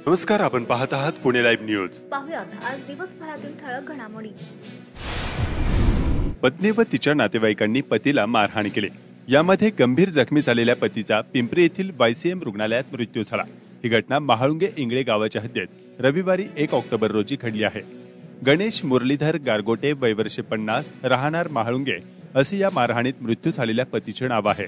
नमस्कार, आपण पाहत आहात पुणे लाईव्ह न्यूज. पाहुयात आज दिवसभरातील ठळक घडामोडी. पत्नी व तिच्या नातेवाईकांनी पतीला मारहाण केली. यामध्ये गंभीर जखमी झालेल्या पतीचा पिंपरी येथील YCM रुग्णालयात मृत्यू झाला. ही घटना महाळुंगे इंगळे गावाच्या हद्दीत रविवारी 1 ऑक्टोबर रोजी घडली आहे. गणेश मुरलीधर गारगोटे, वय वर्षे 50, राहणार महाळुंगे असे या मारहाणीत मृत्यू झालेल्या पतीचे नाव आहे.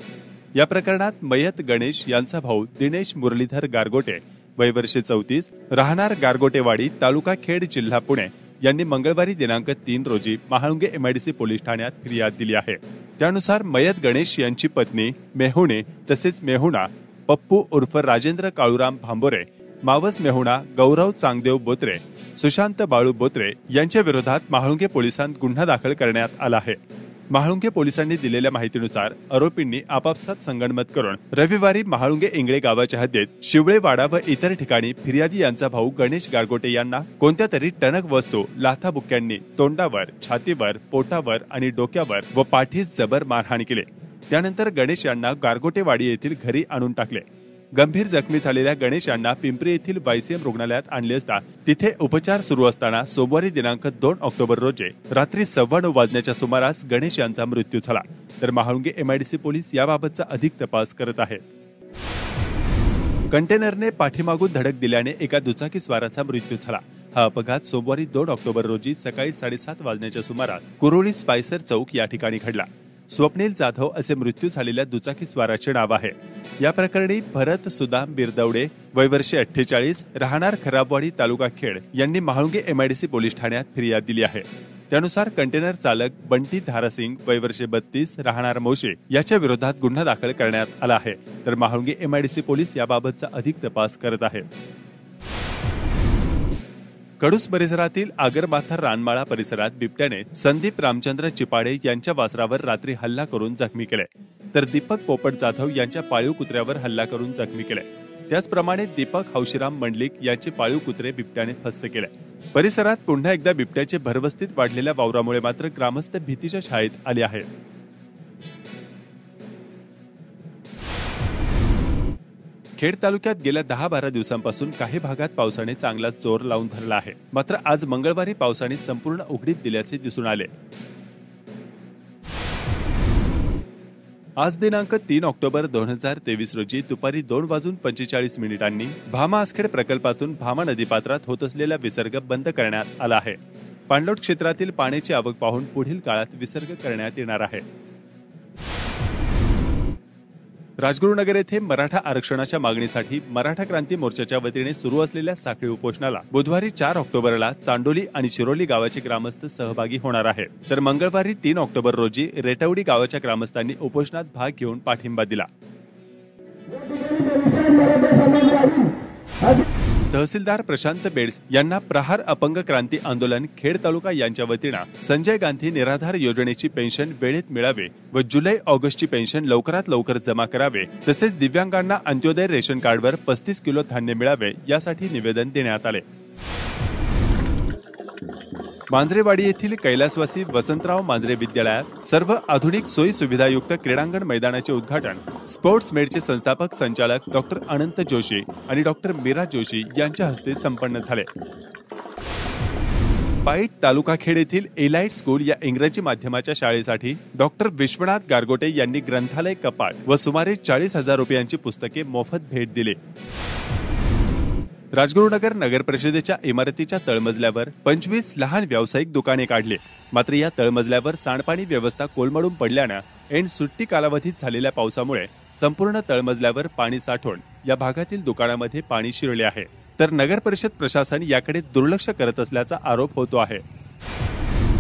या प्रकरणात मयत गणेश यांचा भाऊ दिनेश मुरलीधर गारगोटे, वय वर्षे 34, राहणार गारगोटेवाडी, तालुका खेड, जिल्हा पुणे यांनी मंगळवारी दिनांक 3 रोजी महाळुंगे MIDC पोलीस ठाण्यात फिर्याद दिली आहे. त्यानुसार मयत गणेश यांची पत्नी मेहुणे तसेच मेहुणा पप्पू उर्फ राजेंद्र काळूराम भांबोरे, मावस मेहुणा गौरव चांगदेव बोत्रे, सुशांत बाळू बोत्रे यांच्या विरोधात महाळुंगे पोलिसांत गुन्हा दाखल करण्यात आला आहे. महाळुंगे पोलिसांनी दिलेल्या माहितीनुसार आरोपींनी आपापसात संगनमत करून रविवारी महाळुंगे इंगळे गावाच्या हद्दीत शिवळेवाडा व इतर ठिकाणी फिर्यादी यांचा भाऊ गणेश गारगोटे यांना कोणत्या तरी टणक वस्तू लाथाबुक्क्यांनी तोंडावर, छातीवर, पोटावर आणि डोक्यावर व पाठीस जबर मारहाण केली. त्यानंतर गणेश यांना गारगोटेवाडी येथील घरी आणून टाकले. गंभीर जखमी झालेल्या गणेश यांना पिंपरी येथील YCM रुग्णालयात आणले असता तिथे उपचार सुरू असताना सोमवारी दिनांक 2 ऑक्टोबर रोजी रात्री 9:15 वाजण्याच्या सुमारास गणेश यांचा मृत्यू झाला. तर महाळुंगे MIDC पोलीस याबाबतचा अधिक तपास करत आहेत. कंटेनरने पाठीमागून धडक दिल्याने एका दुचाकीस्वाराचा मृत्यू झाला. हा अपघात सोमवारी 2 ऑक्टोबर रोजी सकाळी 7:30 वाजण्याच्या सुमारास कुरोळी स्पायसर चौक या ठिकाणी घडला. स्वप्नील जाधव असे मृत्यू झालेल्या दुचाकीस्वाराचे नाव आहे. या प्रकरणी भरत सुदाम बिरदवडे, वय वर्षे 48, राहणार खराबवाडी, तालुका खेड यांनी महाळुंगे MIDC पोलीस ठाण्यात फिर्याद दिली आहे. त्यानुसार कंटेनर चालक बंटी धारासिंग, वय वर्षे 32, राहणार मोशे याच्या विरोधात गुन्हा दाखल करण्यात आला आहे. तर महाळुंगे MIDC पोलीस याबाबतचा अधिक तपास करत आहेत. कडूस परिसरातील आगरमाथा रानमाळा परिसरात बिबट्याने संदीप रामचंद्र चिपाडे यांच्या वासरावर रात्री हल्ला करून जखमी केले. तर दीपक पोपट जाधव यांच्या पाळीव कुत्र्यावर हल्ला करून जखमी केले. त्याचप्रमाणे दीपक हौशीराम मंडलिक यांचे पाळीव कुत्रे बिबट्याने फस्त केले. परिसरात पुन्हा एकदा बिबट्याचे भरवस्तीत वाढलेल्या वावरामुळे मात्र ग्रामस्थ भीतीच्या छायेत आले आहेत. खेड तालुक्यात गेल्या 10-12 दिवसांपासून काही भागात पावसाने चांगलाच जोर लावून धरला आहे. मात्र आज मंगळवारी पावसाने संपूर्ण उघडीप दिल्याचे दिसून आले. आज दिनांक 3 ऑक्टोबर 2023 रोजी दुपारी 2:45 भामा आसखेड प्रकल्पातून भामा नदीपात्रात होत असलेला विसर्ग बंद करण्यात आला आहे. पाणलोट क्षेत्रातील पाण्याची आवक पाहून पुढील काळात विसर्ग करण्यात येणार आहे. राजगुरुनगर येथे मराठा आरक्षणाच्या मागणीसाठी मराठा क्रांती मोर्चाच्या वतीने सुरू असलेल्या साखळी उपोषणाला बुधवारी 4 ऑक्टोबरला चांडोली आणि शिरोली गावाचे ग्रामस्थ सहभागी होणार आहेत. तर मंगळवारी 3 ऑक्टोबर रोजी रेटवडी गावाच्या ग्रामस्थांनी उपोषणात भाग घेऊन पाठिंबा दिला. तहसीलदार प्रशांत बेड्स यांना प्रहार अपंग क्रांती आंदोलन खेड तालुका यांच्या वतीनं संजय गांधी निराधार योजनेची पेन्शन वेळेत मिळावे व जुलै-ऑगस्टची पेन्शन लवकरात लवकर जमा करावे, तसेच दिव्यांगांना अंत्योदय रेशन कार्डवर 35 किलो धान्य मिळावे यासाठी निवेदन देण्यात आले. मांजरेवाडी येथील कैलासवासी वसंतराव मांजरे विद्यालयात सर्व आधुनिक सोयी सुविधायुक्त क्रीडांगण मैदानाचे उद्घाटन स्पोर्ट्स मेडचे संस्थापक संचालक डॉ. अनंत जोशी आणि डॉ. मीरा जोशी यांच्या हस्ते संपन्न झाले. पाईट तालुका खेड येथील एलाइट स्कूल या इंग्रजी माध्यमाच्या शाळेसाठी डॉ. विश्वनाथ गारगोटे यांनी ग्रंथालय कपाट व सुमारे 40,000 रुपयांची पुस्तके मोफत भेट दिली. राजगुरुनगर नगर परिषदेच्या इमारतीच्या तळमजल्यावर 25 लहान व्यावसायिक दुकाने काढली. मात्र या तळमजल्यावर सांडपाणी व्यवस्था कोलमडून पडल्यानं ऐन सुट्टी कालावधीत झालेल्या पावसामुळे संपूर्ण तळमजल्यावर पाणी साठून या भागातील दुकानामध्ये पाणी शिरले आहे. तर नगर परिषद प्रशासन याकडे दुर्लक्ष करत असल्याचा आरोप होतो आहे.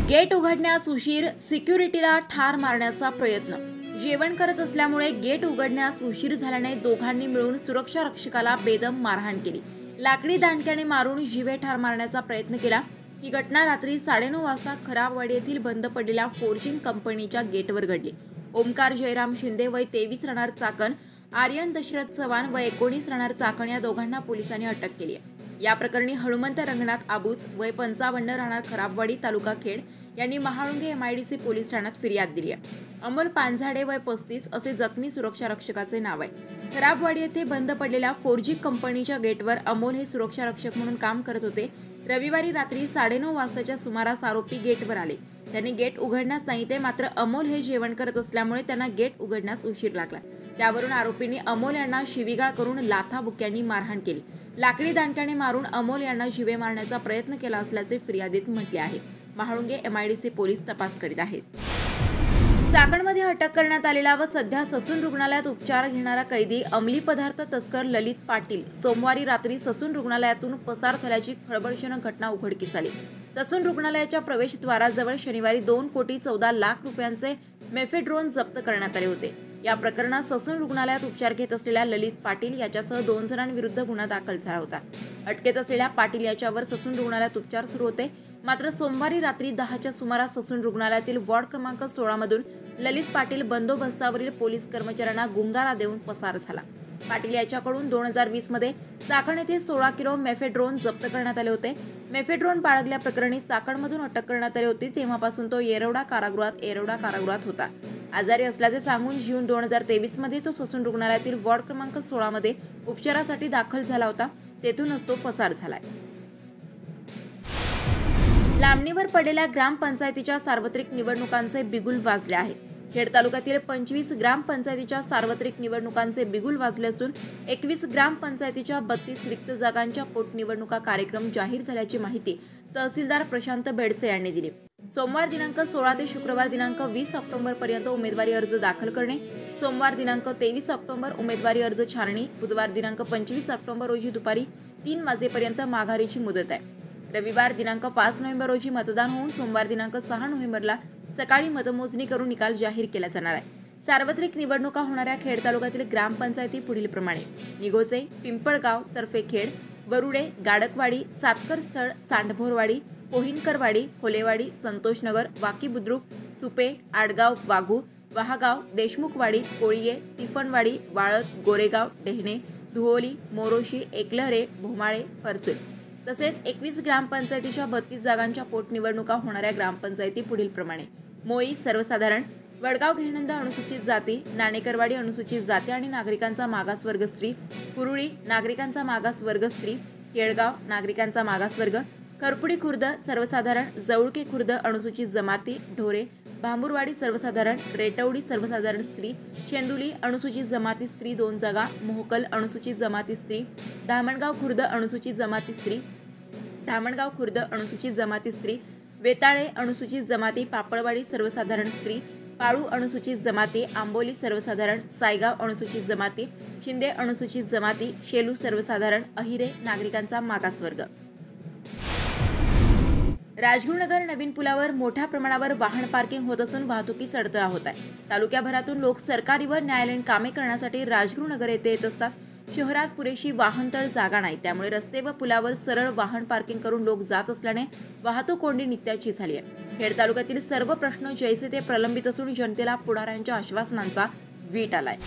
गेट उघडण्यास उशीर, सिक्युरिटीला ठार मारण्याचा प्रयत्न. जेवण करत असल्यामुळे गेट उघडण्यास उशीर झाल्याने दोघांनी मिळून सुरक्षा रक्षकाला बेदम मारहाण केली. लाकडी दांडक्याने मारून जीवे ठार मारण्याचा प्रयत्न केला. ही घटना रात्री 9:30 वाजता खराबवाडी येथील बंद पडलेल्या फोर्जिंग कंपनीच्या गेटवर घडली. ओमकार जयराम शिंदे, वय 23, राहणार चाकण, आर्यन दशरथ चव्हाण, वय 19, राहणार चाकण या दोघांना पोलिसांनी अटक केली आहे. या प्रकरणी हनुमंत रंगनाथ आबूज, वय 55, राहणार खराबवाडी, तालुका खेड यांनी महाळुंगे MIDC पोलीस ठाण्यात फिर्याद दिली आहे। अमोल पानझाडे वय 35 असे जखमी सुरक्षा रक्षकाचे नाव आहे। खराबवाडी येथे बंद पडलेल्या 4G कंपनीच्या गेटवर अमोल हे सुरक्षा रक्षक म्हणून काम करत होते। रविवारी रात्री 9:30 वाजताच्या सुमारास आरोपी गेटवर आले। त्यांनी गेट उघडण्यास सांगितले, मात्र अमोल हे जेवण करत असल्यामुळे त्यांना गेट उघडण्यास उशीर लागला। त्यावरून आरोपींनी अमोल यांना शिवीगाळ करून लाथाबुक्क्यांनी मारहाण केली। लाकडी दांडक्याने मारून अमोल यांना जीवे मारण्याचा प्रयत्न केला असल्याचे फिर्यादीत म्हटले आहे। महाळुंगे MIDC पोलीस तपास करीत आहेत। चाकणमध्ये अटक करण्यात आलेला व सध्या ससून रुग्णालयात उपचार घेणारा कैदी अंमली पदार्थ तस्कर ललित पाटील सोमवारी रात्री ससून रुग्णालयातून पसार झाल्याची खळबळजनक घटना उघडकीस आली। ससून रुग्णालयाच्या प्रवेशद्वाराजवळ शनिवारी 2,14,00,000 रुपयांचे मेफेड्रोन जप्त करण्यात आले होते। या प्रकरणात ससून रुग्णालयात उपचार घेत असलेल्या ललित पाटील याच्यासह 2 जणांविरुद्ध गुन्हा दाखल झाला होता। अटकेत असलेल्या पाटील याच्यावर ससून रुग्णालयात उपचार सुरू होते। मात्र सोमवारी रात्री 10च्या सुमारास ससून रुग्णालयातील वॉर्ड क्रमांक 16 मधून ललित पाटील बंदोबस्तावरील पोलीस कर्मचाऱ्यांना गुंगारा देऊन पसार झाला। पाटील याच्याकडून 2020 मध्ये चाकण येथे 16 किलो मेफेड्रोन जप्त करण्यात आले होते। मेफेड्रोन बाळगल्याप्रकरणी चाकणमधून अटक करण्यात आली होती। तेव्हापासून तो येरवडा कारागृहात होता। आजारी असल्याचे सांगून जून 2023 मध्ये तो ससून रुग्णालयातील वॉर्ड क्रमांक 16 मध्ये उपचारासाठी दाखल झाला होता। तेथूनच तो पसार झालाय। लांबणीवर पडलेल्या ग्रामपंचायतीच्या सार्वत्रिक निवडणुकांचे बिगुल वाजले आहे। खेड तालुक्यातील 25 ग्रामपंचायतीच्या सार्वत्रिक निवडणुकांचे बिगुल वाजले असून 21 ग्रामपंचायतीच्या 32 रिक्त जागांच्या पोटनिवडणुका कार्यक्रम जाहीर झाल्याची माहिती तहसीलदार प्रशांत बेडसे यांनी दिली। सोमवार दिनांक 16 ते शुक्रवार दिनांक 20 ऑक्टोबर पर्यंत उमेदवारी अर्ज दाखल करणे, सोमवार दिनांक 23 ऑक्टोबर उमेदवारी अर्ज छाननी, बुधवार दिनांक 25 ऑक्टोबर रोजी दुपारी 3 वाजेपर्यंत माघारीची मुदत आहे। रविवार दिनांक 5 नोव्हेंबर रोजी मतदान होऊन सोमवार दिनांक 6 नोव्हेंबरला सकाळी मतमोजणी करून निकाल जाहीर केला जाणार आहे। सार्वत्रिक निवडणुका होणाऱ्या खेड तालुक्यातील ग्रामपंचायती पुढील प्रमाणे: निगोजे, पिंपळगाव, तर्फेखेड, वरुडे, गाडकवाडी, सातकरस्थळ, सांडभोरवाडी, पोहिनकरवाडी, होलेवाडी, संतोषनगर, वाकी बुद्रुक, सुपे, आडगाव, वाघू, वहागाव, देशमुखवाडी, कोळीये, तिफणवाडी, वाळत, गोरेगाव, डेहणे, धुओली, मोरोशी, एकलहरे, भोमाळे, परसूल तसेच 21 ग्रामपंचायतीच्या 32 जागांच्या पोटनिवडणुका होणाऱ्या ग्रामपंचायती पुढील प्रमाणे: मोई सर्वसाधारण, वडगाव घेणंद अनुसूचित जाती, नाणेकरवाडी अनुसूचित जाती आणि नागरिकांचा मागासवर्ग स्त्री, कुरुळी नागरिकांचा मागासवर्ग स्त्री, केळगाव नागरिकांचा मागासवर्ग, खरपुडी खुर्द सर्वसाधारण, जवळके खुर्द अनुसूचित जमाती, ढोरे, भांबुरवाडी सर्वसाधारण, रेटवडी सर्वसाधारण स्त्री, शेंदुली अनुसूचित जमाती स्त्री 2 जागा, मोहकल अनुसूचित जमाती स्त्री, धामणगाव खुर्द अनुसूचित जमाती स्त्री, धामणगाव खुर्द अनुसूचित जमाती स्त्री, वेताळे अनुसूचित जमाती, पापळवाडी सर्वसाधारण स्त्री, पाळू अनुसूचित जमाती, आंबोली सर्वसाधारण, सायगाव अनुसूचित जमाती, शिंदे अनुसूचित जमाती, शेलू सर्वसाधारण, अहिरे नागरिकांचा मागासवर्ग। राजगुरुनगर नवीन पुलावर मोठ्या प्रमाणावर वाहन पार्किंग होत असून वाहतुकीस अडथळा होत आहे। तालुक्याभरातून लोक सरकारी व न्यायालयीन कामे करण्यासाठी राजगुरुनगर येथे येत असतात। शहरात पुरेशी वाहनतळ जागा नाही, त्यामुळे रस्ते व पुलावर सरळ वाहन पार्किंग करून लोक जात असल्याने वाहतूक कोंडी नित्याची झाली आहे। खेड तालुक्यातील सर्व प्रश्न जैसे ते प्रलंबित असून जनतेला पुढाऱ्यांच्या आश्वासनांचा वीट आलाय।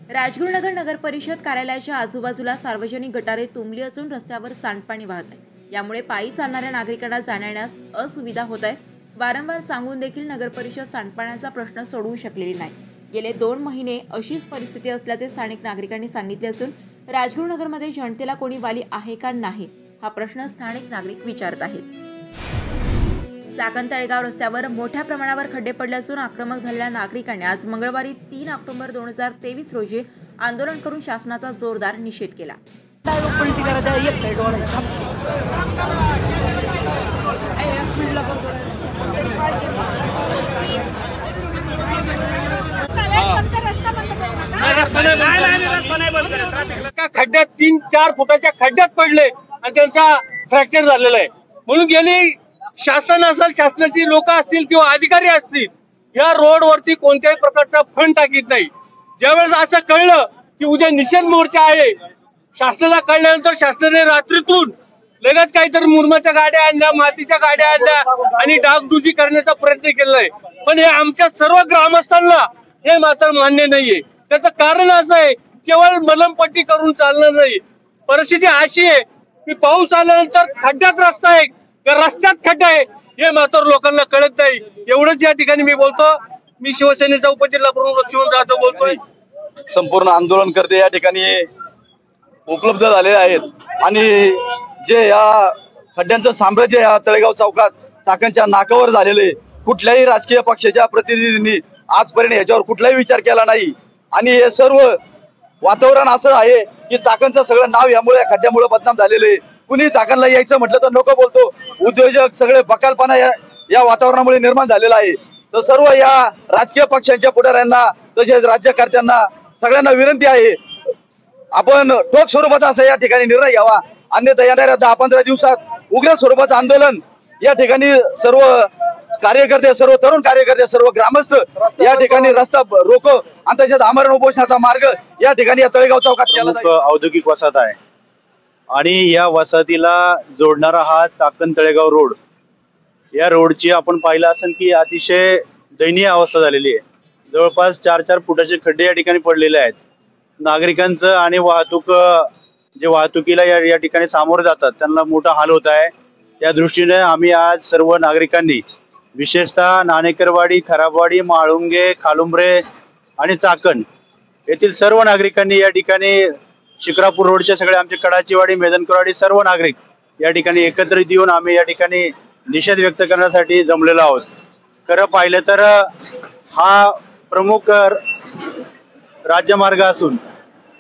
राजगुरुनगर नगर परिषद कार्यालयाच्या आजूबाजूला सार्वजनिक गटारे तुंबली असून रस्त्यावर सांडपाणी वाहत आहे। यामुळे पायी चालणाऱ्या नागरिकांना जाण्यास असुविधा होत आहे। वारंवार सांगून देखील नगर परिषद सांडपाण्याचा प्रश्न सोडवू शकलेली नाही। गेले 2 महिने अशीच परिस्थिती असल्याचे स्थानिक नागरिकांनी सांगितले असून राजगुरुनगरमध्ये जनतेला कोणी वाली आहे का नाही हा प्रश्न स्थानिक नागरिक विचारत आहेत। चाकण तळेगाव रस्त्यावर मोठ्या प्रमाणावर खड्डे पडले असून आक्रमक झालेल्या नागरिकांनी आज मंगळवारी 3 ऑक्टोबर 2023 रोजी आंदोलन करून शासनाचा जोरदार निषेध केला। खड्ड्यात 3-4 फुटाच्या खड्ड्यात पडले आणि त्यांचा फ्रॅक्चर झालेला आहे। म्हणून गेली शासन असेल, शासनाची लोक असतील किंवा अधिकारी असतील, या रोडवरती कोणत्याही प्रकारचा फंड टाकीत नाही। ज्यावेळेस असं कळलं की उद्या निषेध मोर्चा आहे, शासनाला कळल्यानंतर शासनाने रात्रीतून लगेच काहीतरी मुरमाच्या गाड्या आणल्या, मातीच्या गाड्या आणल्या आणि डागडुजी करण्याचा प्रयत्न केलाय। पण हे आमच्या सर्व ग्रामस्थांना हे मात्र मान्य नाहीये। त्याचं कारण असं आहे, केवळ मलमपट्टी करून चालणार नाही। परिस्थिती अशी आहे की पाऊस आल्यानंतर खड्ड्यात रस्ता आहे, का रस्त्यात खड्डे आहे हे मात्र लोकांना कळत नाही. एवढंच या ठिकाणी मी बोलतो. मी शिवसेनेचा उपजिल्हा प्रमुख लक्ष्मण जाधव बोलतोय. संपूर्ण आंदोलनकर्ते या ठिकाणी उपलब्ध झालेले आहेत आणि जे या खड्ड्यांचं साम्राज्य या तळेगाव चौकात चाकणच्या नाकावर झालेले, कुठल्याही राजकीय पक्षाच्या प्रतिनिधींनी आजपर्यंत याच्यावर कुठलाही विचार केला नाही. आणि हे सर्व वातावरण असं आहे की चाकणचं सगळं नाव यामुळे खड्ड्यामुळे बदनाम झालेले. कुणी चाकणला यायचं म्हटलं तर नको बोलतो. उद्योजक सगळे बकालपणा या वातावरणामुळे निर्माण झालेला आहे. तर सर्व या राजकीय पक्षांच्या पुढाऱ्यांना तसेच राज्यकर्त्यांना सगळ्यांना विनंती आहे, आपण ठोस स्वरूपाचा असा या ठिकाणी निर्णय घ्यावा. अन्यथा येणाऱ्या 10-15 दिवसात उग्र स्वरूपाचं आंदोलन या ठिकाणी सर्व कार्यकर्ते, सर्व तरुण कार्यकर्ते, सर्व ग्रामस्थ या ठिकाणी रस्ता रोको आणि तसेच आमरण उपोषणाचा मार्ग या ठिकाणी या तळेगाव चौकात केला जाईल. औद्योगिक वसाहत आहे आणि या वसाहतीला जोडणारा हा चाकण तळेगाव रोड, या रोडची आपण पाहिलं असेल की अतिशय दयनीय अवस्था झालेली आहे. जवळपास 4-4 फुटाचे खड्डे या ठिकाणी पडलेले आहेत. नागरिकांचं आणि वाहतुकीला या ठिकाणी सामोरं जातात त्यांना मोठा हाल होत आहे. त्या दृष्टीने आम्ही आज सर्व नागरिकांनी, विशेषतः नाणेकरवाडी, खराबवाडी, म्हाळुंगे, खालुंबरे आणि चाकण येथील सर्व नागरिकांनी या ठिकाणी शिक्रापूर रोडचे सगळे आमचे कडाचीवाडी, मेदनकरवाडी सर्व नागरिक या ठिकाणी एकत्रित येऊन आम्ही या ठिकाणी निषेध व्यक्त करण्यासाठी जमलेलो आहोत. खरं पाहिलं तर हा प्रमुख राज्यमार्ग असून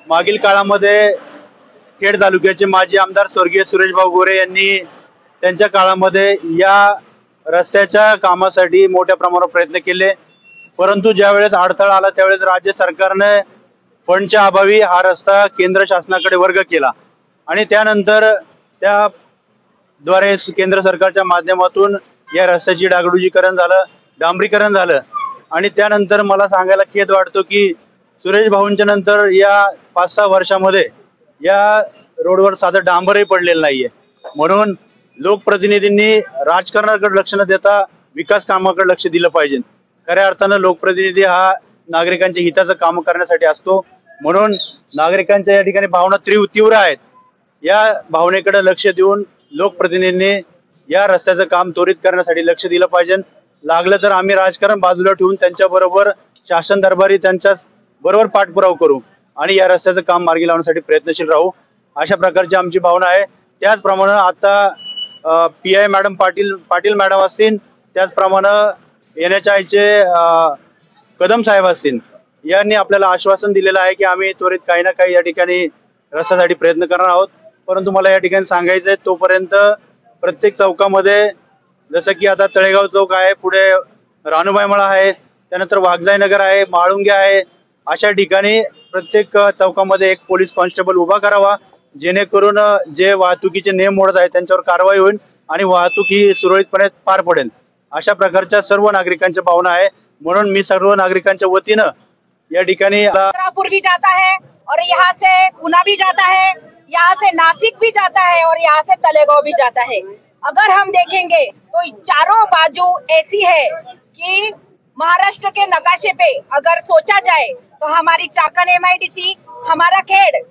मागील काळामध्ये खेड तालुक्याचे माजी आमदार स्वर्गीय सुरेशभाऊ गोरे यांनी त्यांच्या काळामध्ये या रस्त्याच्या कामासाठी मोठ्या प्रमाणावर प्रयत्न केले. परंतु ज्या वेळेस अडथळा आला त्यावेळेस राज्य सरकारने फंडच्या अभावी हा रस्ता केंद्र शासनाकडे वर्ग केला आणि त्यानंतर त्याद्वारे केंद्र सरकारच्या माध्यमातून या रस्त्याची डागडुजीकरण झालं, डांबरीकरण झालं. आणि त्यानंतर मला सांगायला खेद वाटतो की सुरेश भाऊंच्या नंतर या 5-6 वर्षामध्ये या रोडवर साधं डांबरही पडलेलं नाहीये. म्हणून लोकप्रतिनिधींनी राजकारणाकडे लक्ष न देता विकास कामाकडे लक्ष दिलं पाहिजे. खऱ्या अर्थानं लोकप्रतिनिधी हा नागरिकांच्या हिताचं काम करण्यासाठी असतो. म्हणून नागरिकांच्या या ठिकाणी भावना तीव्र आहेत. या भावनेकडे लक्ष देऊन लोकप्रतिनिधींनी या रस्त्याचं काम त्वरित करण्यासाठी लक्ष दिलं पाहिजे. लागलं तर आम्ही राजकारण बाजूला ठेवून त्यांच्या बरोबर शासन दरबारी त्यांच्या बरोबर पाठपुरावा करू आणि या रस्त्याचं काम मार्गी लावण्यासाठी प्रयत्नशील राहू, अशा प्रकारची आमची भावना आहे. त्याचप्रमाणे आता PI मॅडम पाटील मॅडम असतील, त्याचप्रमाणे NHIचे कदम साहेब असतील, यांनी आपल्याला आश्वासन दिलेलं आहे की आम्ही त्वरित काही ना काही या ठिकाणी रस्त्यासाठी प्रयत्न करणार आहोत. परंतु मला या ठिकाणी सांगायचं आहे, तोपर्यंत प्रत्येक चौकामध्ये, जसं की आता तळेगाव चौक आहे, पुढे रानुबाई मळा आहे, त्यानंतर वाघजाई नगर आहे, म्हाळुंगे आहे, अशा ठिकाणी प्रत्येक चौकामध्ये एक पोलीस कॉन्स्टेबल उभा करावा, जेणेकरून जे वाहतुकीचे नियम मोडत आहेत त्यांच्यावर कारवाई होईल आणि वाहतूक ही सुरळीतपणे पार पडेल. अशा प्रकारच्या सर्व नागरिकांच्या भावना आहे. म्हणून मी सर्व नागरिकांच्या वतीनं या ठिकाणी शिक्रापुर भी जाता है और यहाँ से पुणे भी जाता है, यहाँ से नासिक भी जाता है और यहाँ से तलेगांव भी जाता है. अगर हम देखेंगे तो चारों बाजू ऐसी है कि महाराष्ट्र के नकाशे पे अगर सोचा जाए तो हमारी चाकण MIDC, हमारा खेड़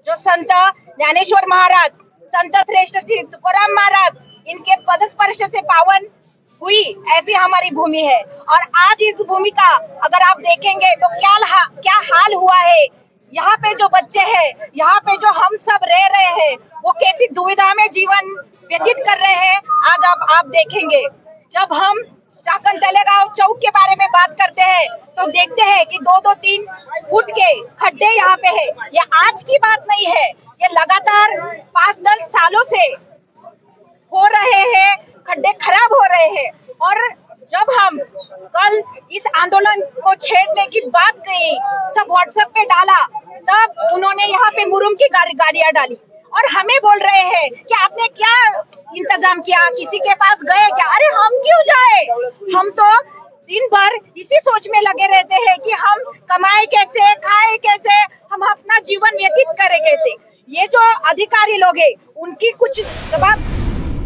जो संत ज्ञानेश्वर महाराज, संत श्रेष्ठ श्री तुकाराम महाराज, इनके पदस्पर्श से पावन हुई ऐसी हमारी भूमि है. और आज इस भूमि का अगर आप देखेंगे तो क्या हाल हुआ है. यहाँ पे जो बच्चे हैं, यहाँ पे जो हम सब रह रहे हैं, वो कैसी दुविधा में जीवन व्यतीत कर रहे हैं. आज आप देखेंगे, जब हम चाकण तलेगांव चौक के बारे में बात करते हैं तो देखते हैं कि 2-3 फुट के खड्डे यहाँ पे है. ये आज की बात नहीं है, ये लगातार 5-10 सालों से हो रहे हैं, खड्डे खराब हो रहे हैं. और जब हम कल इस आंदोलन को छेड़ने की बात कही, सब व्हाट्सएप पे डाला, तब उन्होंने यहाँ पे मुरुम की गाड़ियां डाली और हमें बोल रहे हैं कि आपने क्या इंतजाम किया, किसी के पास गए क्या. अरे हम क्यों जाए, हम तो दिन भर इसी सोच में लगे रहते हैं कि हम कमाए कैसे, खाए कैसे, हम अपना जीवन व्यतीत करें कैसे. ये जो अधिकारी लोग हैं उनकी कुछ जवाब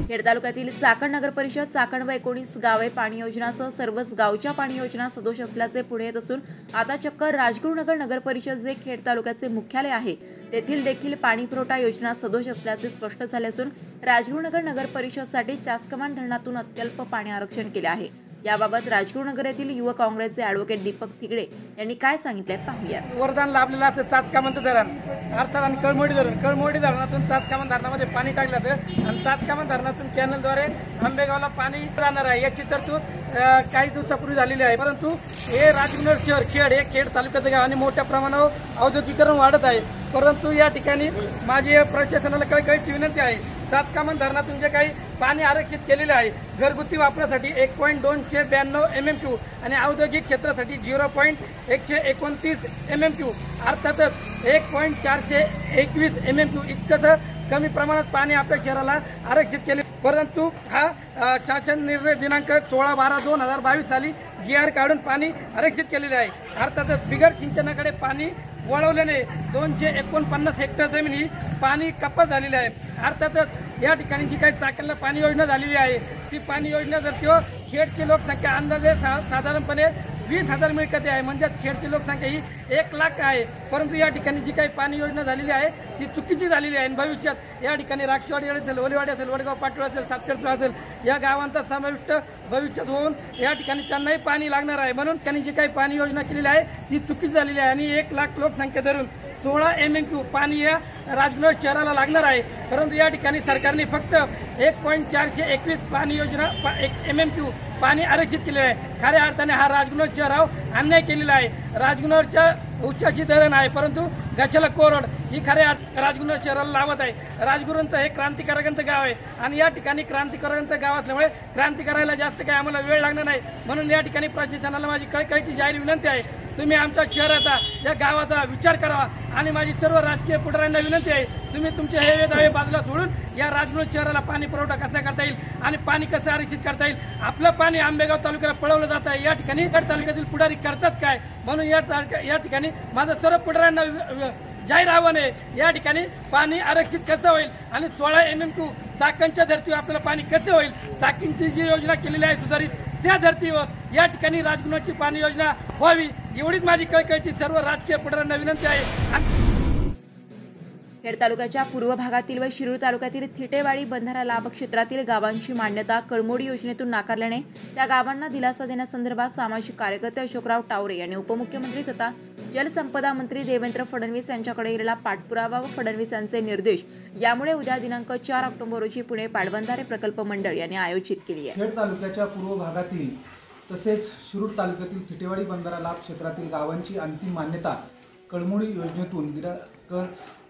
खेड तालुक्यातील चाकण नगर परिषद, चाकण व 19 गावे पाणी योजनासह सर्वच गावच्या पाणी योजना सदोष असल्याचे पुढे येत असून आता चक्क राजगुरुनगर नगर परिषद जे खेड तालुक्याचे मुख्यालय आहे तेथील देखील पाणी पुरवठा योजना सदोष असल्याचे स्पष्ट झाले असून राजगुरुनगर नगर परिषदसाठी चासकमान धरणातून अत्यल्प पाणी आरक्षण केले आहे। याबाबत राजगुरुनगर येथील युवक काँग्रेसचे ॲडव्होकेट दीपक तिगडे यांनी काय सांगितले पाहूया। वरदान लाभलेलं असतं चासकामंत धरण अर्थात आणि कळमोडी धरणातून चासकामंत धरणामध्ये पाणी टाकलं जातं आणि चासकामंत धरणातून कॅनलद्वारे आंबेगावला पाणी जाणार आहे याची तरतूद काही दिवसापूर्वी झालेली आहे। परंतु हे राजगुरुनगर शहर खेड हे खेड तालुक्याचं गाव आणि मोठ्या प्रमाणावर औद्योगिकीकरण वाढत आहे। परंतु या ठिकाणी माझी प्रशासनाला कळकळीची विनंती आहे, चासकामंत धरणातून जे काही पाणी आरक्षित केलेले आहे घरगुती वापरासाठी 1.292 MMQ आणि औद्योगिक क्षेत्रासाठी 0.129 MMQ अर्थातच 1.421 MMQ इतकंच कमी प्रमाणात पाणी आपल्या शहराला आरक्षित केले। परंतु हा शासन निर्णय दिनांक 16/12/2022 साली GR काढून पाणी आरक्षित केलेले आहे। अर्थातच बिगर सिंचनाकडे पाणी वळवल्याने 249 हेक्टर जमीन ही पाणी कपात झालेली आहे। अर्थातच या ठिकाणी जी काही चाकणला पाणी योजना झालेली आहे ती पाणी योजना जर तो खेडची लोकसंख्या अंदाजे साधारणपणे 20,000 मिळकती आहे, म्हणजे खेडची लोकसंख्या ही 1 लाख आहे। परंतु या ठिकाणी जी काही पाणी योजना झालेली आहे ती चुकीची झालेली आहे। भविष्यात या ठिकाणी राक्षवाडी असेल, ओलीवाडी असेल, वडगाव पाटोळा असेल, सातखेडचा असेल या गावांचा समाविष्ट भविष्यात होऊन या ठिकाणी त्यांनाही पाणी लागणार आहे। म्हणून त्यांनी जी काही पाणी योजना केलेली आहे ती चुकीची झालेली आहे आणि 1 लाख लोकसंख्या धरून 16 MMQ पाणी या राजगुरुनगर शहराला लागणार आहे। परंतु या ठिकाणी सरकारने फक्त 1.421 पाणी योजना MMQ पाणी आरक्षित केले आहे। खऱ्या अर्थाने हा राजगुरुनगर शहरावर अन्याय केलेला आहे। राजगुरुनगरच्या उच्चाची धरण आहे परंतु गच्छला कोरड ही खऱ्या राजगुरुनगर शहराला लावत आहे। राजगुरूंचं हे क्रांतिकारकांचं गाव आहे आणि या ठिकाणी क्रांतिकारकांचं गाव असल्यामुळे क्रांती करायला जास्त काही आम्हाला वेळ लागणार नाही। म्हणून या ठिकाणी प्रशासनाला माझी कळकळीची जाहीर विनंती आहे, तुम्ही आमच्या शहराचा या गावाचा विचार करावा आणि माझी सर्व राजकीय पुढाऱ्यांना विनंती आहे, तुम्ही तुमचे हे दावे बाजूला सोडून या राजगुरुनगर शहराला पाणी पुरवठा कसा करता येईल आणि पाणी कसं आरक्षित करता येईल। आपलं पाणी आंबेगाव तालुक्याला पळवलं जात आहे, या ठिकाणी तालुक्यातील पुढारी करतात काय? म्हणून या ठिकाणी माझं सर्व पुढाऱ्यांना जाहीर आव्हान आहे, या ठिकाणी पाणी आरक्षित कसं होईल आणि 16 MMQ चाकणच्या धर्तीवर आपल्याला पाणी कसं होईल। चाकणची जी योजना केलेली आहे सुधारित त्या धर्तीवर या ठिकाणी राजगुरुनगरची पाणी योजना व्हावी एवढीच माझी कळकळीची सर्व राजकीय पुढाऱ्यांना विनंती आहे। खेड तालुक्याच्या पूर्व भागातील व शिरूर तालुक्यातील थिटेवाडी बंधारा लाभ क्षेत्रातील गावांची मान्यता कळमोडी योजनेतून नाकारल्याने त्या गावांना दिलासा देण्यासंदर्भात सामाजिक कार्यकर्ते अशोकराव टावरे यांनी उपमुख्यमंत्री तथा जलसंपदा मंत्री देवेंद्र फडणवीस यांच्याकडे गेलेला पाठपुरावा व फडणवीस यांचे निर्देश यामुळे उद्या दिनांक 4 ऑक्टोबर रोजी पुणे पाटबंधारे प्रकल्प मंडळ यांनी आयोजित केली आहे। खेड तालुक्याच्या पूर्व भागातील तसेच शिरूर तालुक्यातील थिटेवाडी बंधारा लाभ क्षेत्रातील गावांची अंतिम मान्यता कळमोडी योजनेतून दिनांक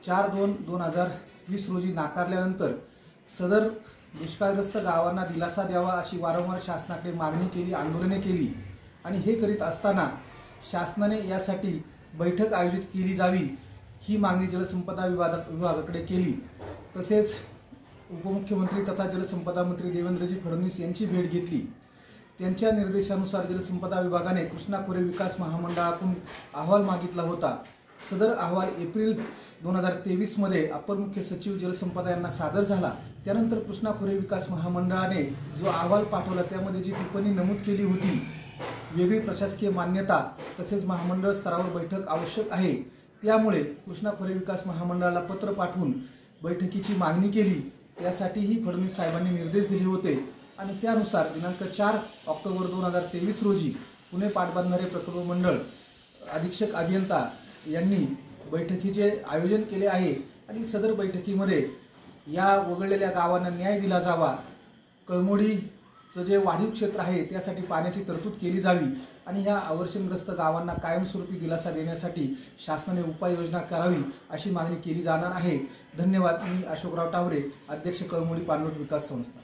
4/2/2020 रोजी नाकारल्यानंतर सदर दुष्काळग्रस्त गावांना दिलासा द्यावा अशी वारंवार शासनाकडे मागणी केली, आंदोलने केली आणि हे करीत असताना शासनाने यासाठी बैठक आयोजित केली जावी ही मागणी जलसंपदा विभागाकडे केली। तसेच उपमुख्यमंत्री तथा जलसंपदा मंत्री देवेंद्रजी फडणवीस यांची भेट घेतली। त्यांच्या निर्देशानुसार जलसंपदा विभागाने कृष्णा खोरे विकास महामंडळाकडून अहवाल मागितला होता। सदर अहवाल एप्रिल 2023 मध्ये अपर मुख्य सचिव जलसंपदा यांना सादर झाला। त्यानंतर कृष्णा खोरे विकास महामंडळाने जो अहवाल पाठवला त्यामध्ये जी टिप्पणी नमूद केली होती, वेगळी प्रशासकीय मान्यता तसेच महामंडळ स्तरावर बैठक आवश्यक आहे, त्यामुळे कृष्णा खोरे विकास महामंडळाला पत्र पाठवून बैठकीची मागणी केली। यासाठीही फडणवीस साहेबांनी निर्देश दिले होते आणि त्यानुसार दिनांक 4 ऑक्टोबर 2023 रोजी पुणे पाटबंधारे प्रकल्प मंडळ अधीक्षक अभियंता यांनी बैठकीचे आयोजन केले आहे आणि सदर बैठकीमध्ये या वगळलेल्या गावांना न्याय दिला जावा, कळमोडीचं जे वाढीव क्षेत्र आहे त्यासाठी पाण्याची तरतूद केली जावी आणि ह्या अवर्षणग्रस्त गावांना कायमस्वरूपी दिलासा देण्यासाठी शासनाने उपाययोजना करावी अशी मागणी केली जाणार आहे। धन्यवाद। मी अशोकराव टावरे, अध्यक्ष कळमोडी पाणलोट विकास संस्था।